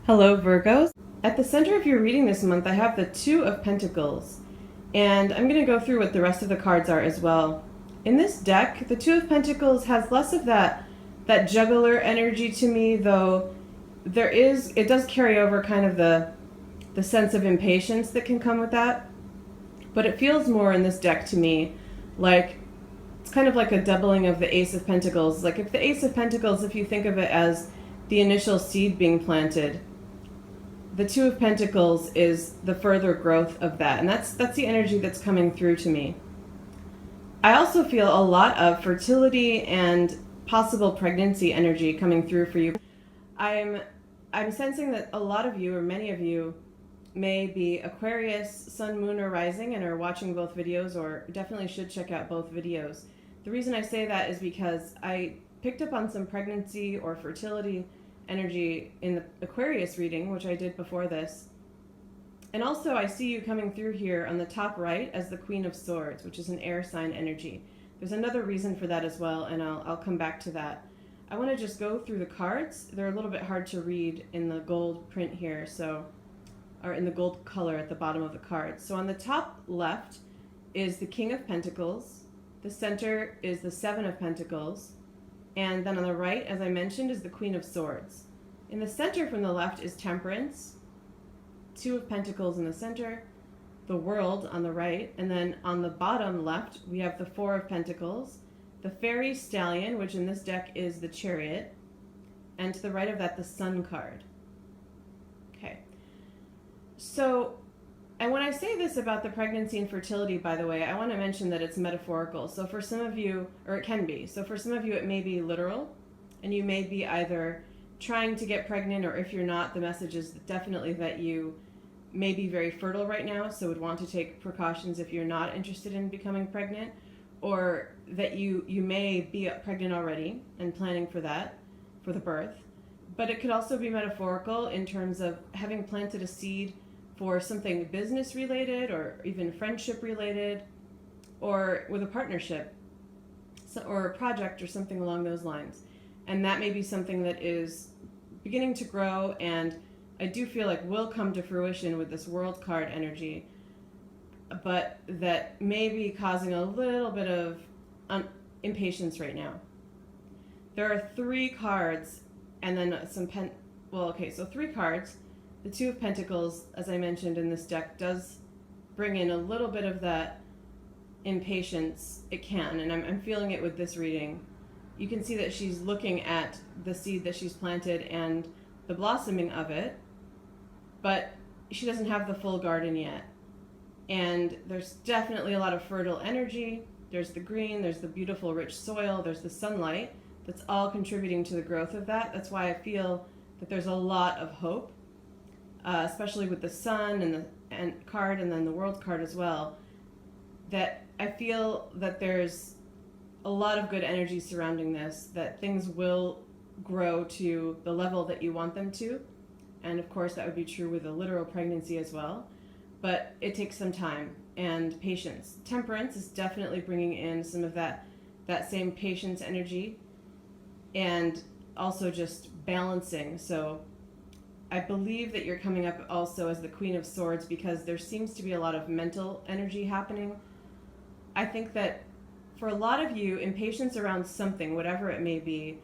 Hello, Virgos. At the center of your reading this month, I have the Two of Pentacles, and I'm going to go through what the rest of the cards are as well. In this deck, the Two of Pentacles has less of that juggler energy to me, though it does carry over kind of the sense of impatience that can come with that. But it feels more in this deck to me like it's kind of like a doubling of the Ace of Pentacles. Like if the Ace of Pentacles, if you think of it as the initial seed being planted, the Two of Pentacles is the further growth of that, and that's the energy that's coming through to me. I also feel a lot of fertility and possible pregnancy energy coming through for you. I'm sensing that a lot of you, or many of you, may be Aquarius, Sun, Moon, or Rising and are watching both videos, or definitely should check out both videos. The reason I say that is because I picked up on some pregnancy or fertility energy in the Aquarius reading, which I did before this. And also I see you coming through here on the top right as the Queen of Swords, which is an air sign energy. There's another reason for that as well, and I'll come back to that. I want to just go through the cards. They're a little bit hard to read in the gold print here, or in the gold color at the bottom of the cards. So on the top left is the King of Pentacles. The center is the Seven of Pentacles. And then on the right, as I mentioned, is the Queen of Swords. In the center from the left is Temperance, Two of Pentacles in the center, the World on the right, and then on the bottom left, we have the Four of Pentacles, the Fairy Stallion, which in this deck is the Chariot, and to the right of that, the Sun card. Okay. So, and when I say this about the pregnancy and fertility, by the way, I want to mention that it's metaphorical. So for some of you, or it can be, so for some of you it may be literal, and you may be either trying to get pregnant, or if you're not, the message is definitely that you may be very fertile right now, so would want to take precautions if you're not interested in becoming pregnant, or that you may be pregnant already and planning for that, for the birth. But it could also be metaphorical in terms of having planted a seed for something business related or even friendship related, or with a partnership or a project or something along those lines. And that may be something that is beginning to grow, and I do feel like will come to fruition with this World card energy, but that may be causing a little bit of impatience right now. There are three cards and then so three cards. The Two of Pentacles, as I mentioned in this deck, does bring in a little bit of that impatience. It can, and I'm feeling it with this reading. You can see that she's looking at the seed that she's planted and the blossoming of it, but she doesn't have the full garden yet. And there's definitely a lot of fertile energy. There's the green, there's the beautiful rich soil, there's the sunlight that's all contributing to the growth of that. That's why I feel that there's a lot of hope. Especially with the Sun and the card, and then the World card as well, that I feel that there's a lot of good energy surrounding this, that things will grow to the level that you want them to. And of course that would be true with a literal pregnancy as well, but it takes some time and patience. Temperance is definitely bringing in some of that same patience energy, and also just balancing. So I believe that you're coming up also as the Queen of Swords because there seems to be a lot of mental energy happening. I think that for a lot of you, impatience around something, whatever it may be,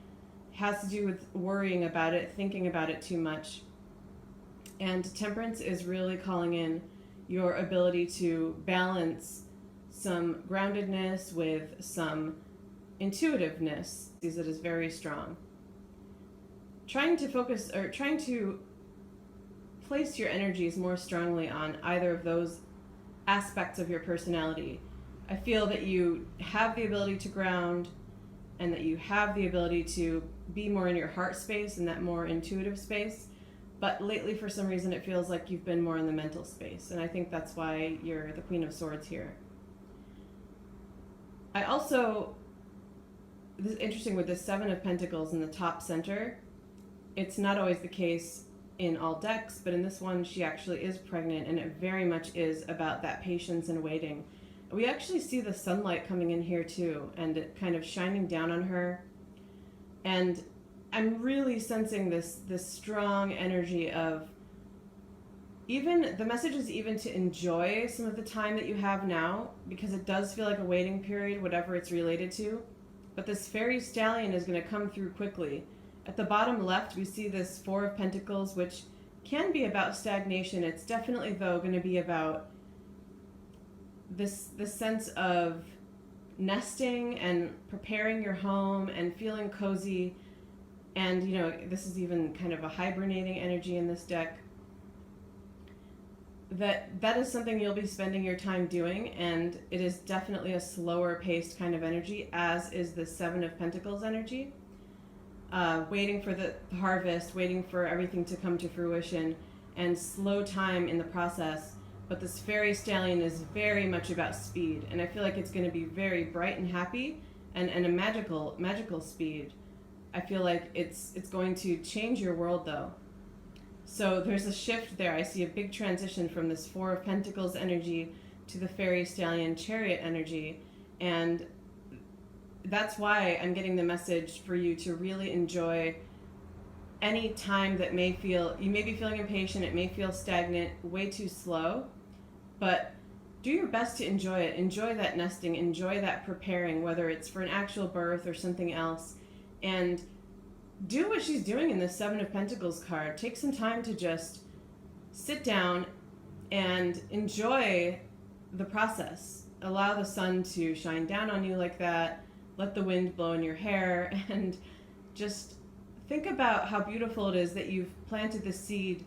has to do with worrying about it, thinking about it too much. And Temperance is really calling in your ability to balance some groundedness with some intuitiveness that is very strong. Trying to place your energies more strongly on either of those aspects of your personality. I feel that you have the ability to ground, and that you have the ability to be more in your heart space and that more intuitive space. But lately, for some reason, it feels like you've been more in the mental space. And I think that's why you're the Queen of Swords here. This is interesting with the Seven of Pentacles in the top center. It's not always the case in all decks, but in this one she actually is pregnant, and it very much is about that patience and waiting. We actually see the sunlight coming in here too, and it kind of shining down on her, and I'm really sensing this strong energy of, even the message is even to enjoy some of the time that you have now, because it does feel like a waiting period, whatever it's related to. But this fairy stallion is going to come through quickly. At the bottom left, we see this Four of Pentacles, which can be about stagnation. It's definitely, though, going to be about this sense of nesting and preparing your home and feeling cozy. And, you know, this is even kind of a hibernating energy in this deck. That is something you'll be spending your time doing, and it is definitely a slower paced kind of energy, as is the Seven of Pentacles energy. Waiting for the harvest, waiting for everything to come to fruition, and slow time in the process. But this fairy stallion is very much about speed, and I feel like it's going to be very bright and happy, and a magical speed. I feel like it's going to change your world, though. So there's a shift there. I see a big transition from this Four of Pentacles energy to the fairy stallion chariot energy, and that's why I'm getting the message for you to really enjoy any time that you may be feeling impatient, it may feel stagnant, way too slow, but do your best to enjoy it. Enjoy that nesting, enjoy that preparing, whether it's for an actual birth or something else, and do what she's doing in the Seven of Pentacles card. Take some time to just sit down and enjoy the process. Allow the sun to shine down on you like that. Let the wind blow in your hair, and just think about how beautiful it is that you've planted the seed,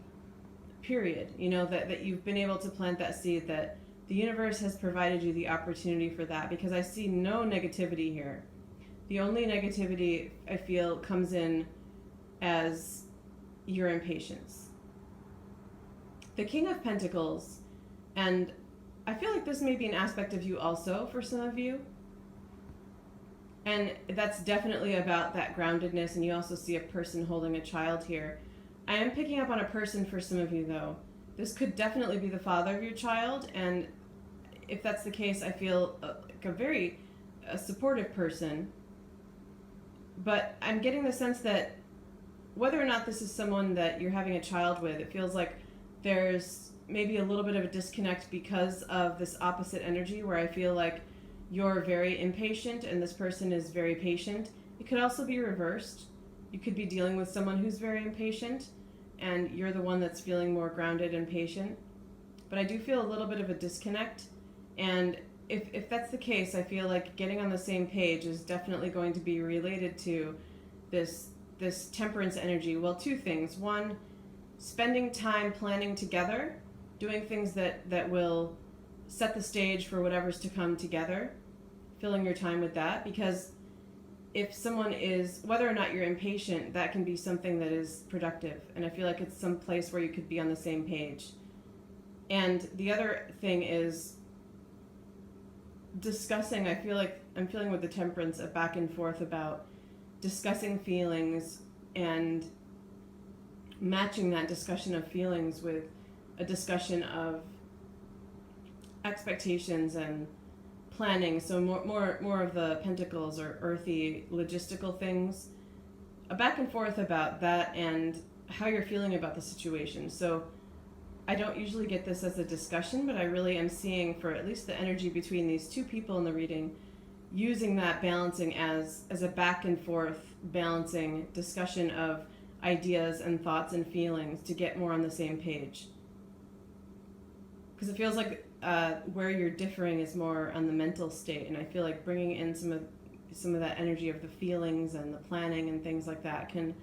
period. You know, that you've been able to plant that seed, that the universe has provided you the opportunity for that, because I see no negativity here. The only negativity I feel comes in as your impatience. The King of Pentacles, and I feel like this may be an aspect of you also for some of you, and that's definitely about that groundedness, and you also see a person holding a child here. I am picking up on a person for some of you, though. This could definitely be the father of your child, and if that's the case, I feel like a very supportive person. But I'm getting the sense that whether or not this is someone that you're having a child with, it feels like there's maybe a little bit of a disconnect because of this opposite energy, where I feel like you're very impatient and this person is very patient. It could also be reversed. You could be dealing with someone who's very impatient and you're the one that's feeling more grounded and patient. But I do feel a little bit of a disconnect, and if that's the case, I feel like getting on the same page is definitely going to be related to this temperance energy. Well, two things. One, spending time planning together, doing things that will set the stage for whatever's to come together, filling your time with that, because if someone is, whether or not you're impatient, that can be something that is productive, and I feel like it's some place where you could be on the same page. And the other thing is discussing. I feel like I'm feeling with the temperance a back and forth about discussing feelings and matching that discussion of feelings with a discussion of expectations and planning. So more of the pentacles or earthy logistical things, a back and forth about that and how you're feeling about the situation. So I don't usually get this as a discussion, but I really am seeing, for at least the energy between these two people in the reading, using that balancing as a back and forth balancing discussion of ideas and thoughts and feelings to get more on the same page. Because it feels like where you're differing is more on the mental state, and I feel like bringing in some of that energy of the feelings and the planning and things like that can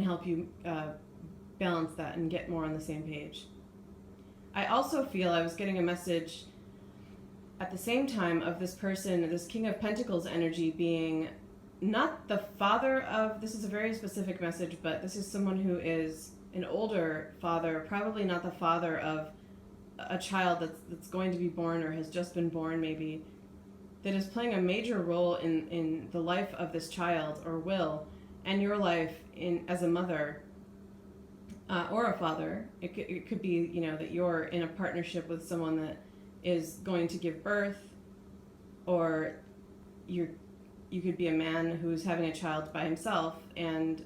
help you balance that and get more on the same page. I also feel I was getting a message at the same time of this person, this King of Pentacles energy, being not the father of, this is a very specific message, but this is someone who is an older father, probably not the father of a child that's going to be born or has just been born maybe, that is playing a major role in the life of this child, or will, and your life as a mother. Or a father. It could be, that you're in a partnership with someone that is going to give birth, or you're you could be a man who's having a child by himself,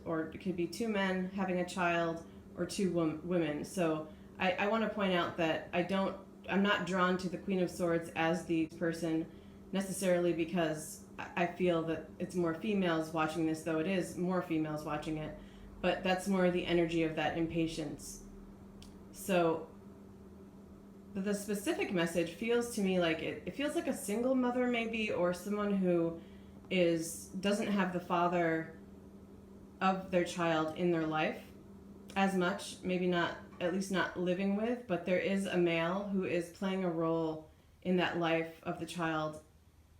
or it could be two men having a child, or two women. So I want to point out that I'm not drawn to the Queen of Swords as the person necessarily because I feel that it's more females watching this, though it is more females watching it, but that's more the energy of that impatience. So the specific message feels to me like it feels like a single mother maybe, or someone who doesn't have the father of their child in their life as much, maybe not, at least not living with, but there is a male who is playing a role in that life of the child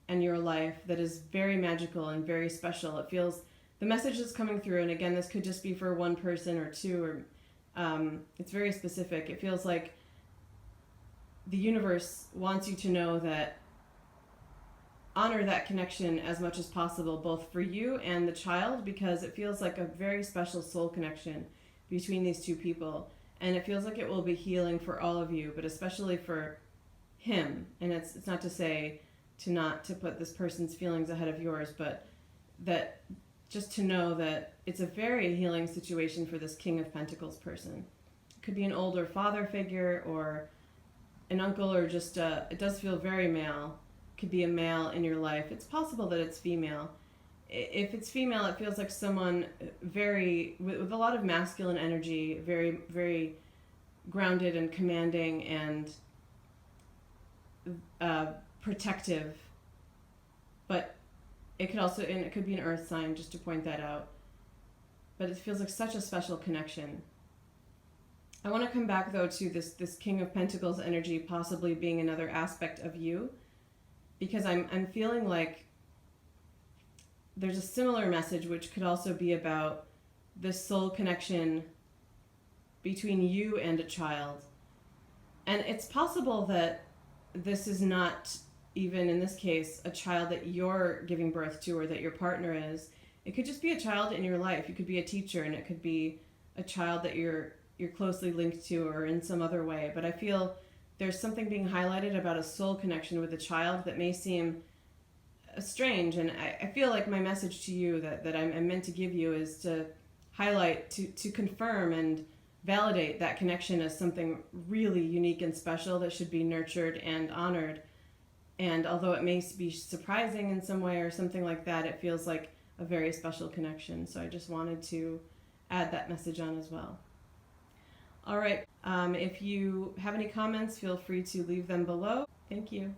and your life that is very magical and very special. It feels, the message is coming through, and again, this could just be for one person or two, or it's very specific. It feels like the universe wants you to know that honor that connection as much as possible, both for you and the child, because it feels like a very special soul connection between these two people. And it feels like it will be healing for all of you, but especially for him. And it's not to say not to put this person's feelings ahead of yours, but that just to know that it's a very healing situation for this King of Pentacles person. It could be an older father figure or an uncle, or just it does feel very male. It could be a male in your life. It's possible that it's female. If it's female, it feels like someone with a lot of masculine energy, very, very grounded and commanding and protective. But it could also, and it could be an earth sign, just to point that out. But it feels like such a special connection. I want to come back though to this King of Pentacles energy possibly being another aspect of you, because I'm feeling like there's a similar message which could also be about this soul connection between you and a child. And it's possible that this is not even, in this case, a child that you're giving birth to or that your partner is. It could just be a child in your life. You could be a teacher, and it could be a child that you're closely linked to or in some other way. But I feel there's something being highlighted about a soul connection with a child that may seem strange, and I feel like my message to you that I'm meant to give you is to highlight, to confirm and validate that connection as something really unique and special that should be nurtured and honored. And although it may be surprising in some way or something like that, it feels like a very special connection. So I just wanted to add that message on as well. All right, if you have any comments, feel free to leave them below. Thank you.